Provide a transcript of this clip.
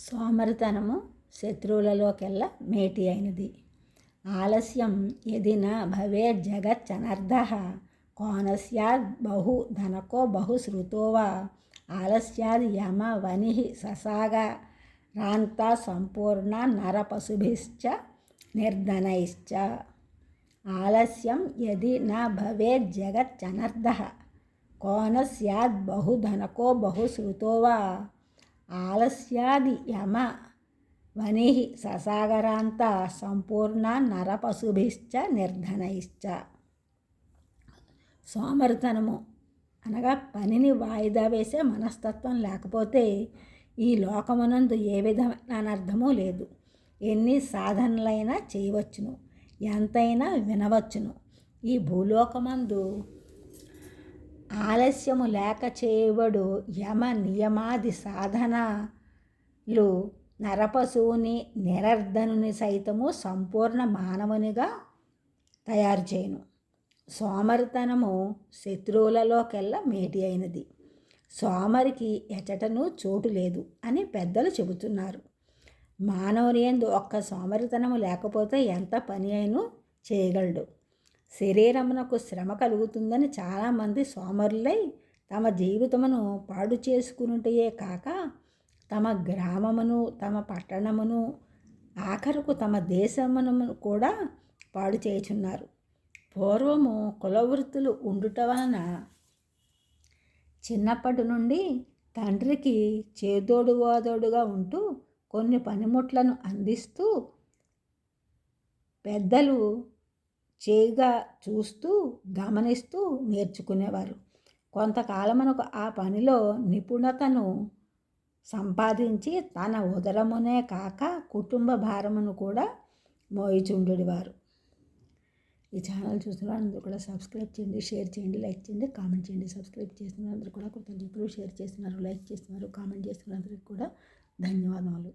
సోమరితనము శత్రువులలోకెల్లా మేటి అయినది. ఆలస్యం యది న భవేత్ జగచ్చనర్థః కోనస్యాద్ బహు ధనకో బహు శ్రుతో వా ఆలస్యాద్ యమ వనిః ససాగరాంతా సంపూర్ణ నరపశుభిశ్చ నిర్ధనైశ్చ. ఆలస్యం యది న భవేత్ జగచ్చనర్థః కోనస్యాద్ బహు ధనకో బహు శ్రుతో వా ఆలస్యాది యమ వనిః ససాగరాంత సంపూర్ణ నరపశుభిశ్చ నిర్ధనైశ్చ. సోమరితనము అనగా పనిని వాయిదా వేసే మనస్తత్వం లేకపోతే ఈ లోకమునందు ఏ విధమైన అనర్థము లేదు. ఎన్ని సాధనలైనా చేయవచ్చును, ఎంతైనా వినవచ్చును. ఈ భూలోకమందు ఆలస్యము లేక చేయబడు యమ నియమాది సాధనలు నరపశువుని నిరర్ధనుని సైతము సంపూర్ణ మానవునిగా తయారు చేయను. సోమరితనము శత్రువులలోకెల్లా మేటి అయినది. సోమరికి ఎచటను చోటు లేదు అని పెద్దలు చెబుతున్నారు. మానవుని యందు ఒక్క సోమరితనము లేకపోతే ఎంత పని అయినా చేయగలడు. శరీరమునకు శ్రమ కలుగుతుందని చాలామంది సోమరులై తమ జీవితమును పాడు చేసుకునుటయే కాక తమ గ్రామమును, తమ పట్టణమును, ఆఖరుకు తమ దేశమును కూడా పాడు చేయుచున్నారు. పూర్వము కులవృత్తులు ఉండుట వలన చిన్నప్పటి నుండి తండ్రికి చేదోడు వాదోడుగా ఉంటూ కొన్ని పనిముట్లను అందిస్తూ పెద్దలు చేయిగా చూస్తూ గమనిస్తూ నేర్చుకునేవారు. కొంతకాలమునకు ఆ పనిలో నిపుణతను సంపాదించి తన ఉదరమునే కాక కుటుంబ భారమును కూడా మోయిచుండేవారు. ఈ ఛానల్ చూస్తున్న అందరూ కూడా సబ్స్క్రైబ్ చేయండి, షేర్ చేయండి, లైక్ చేయండి, కామెంట్ చేయండి. సబ్స్క్రైబ్ చేస్తున్న అందరూ కూడా కృతజ్ఞతలు. షేర్ చేస్తున్నారు, లైక్ చేస్తున్నారు, కామెంట్ చేస్తున్న అందరికీ కూడా ధన్యవాదములు.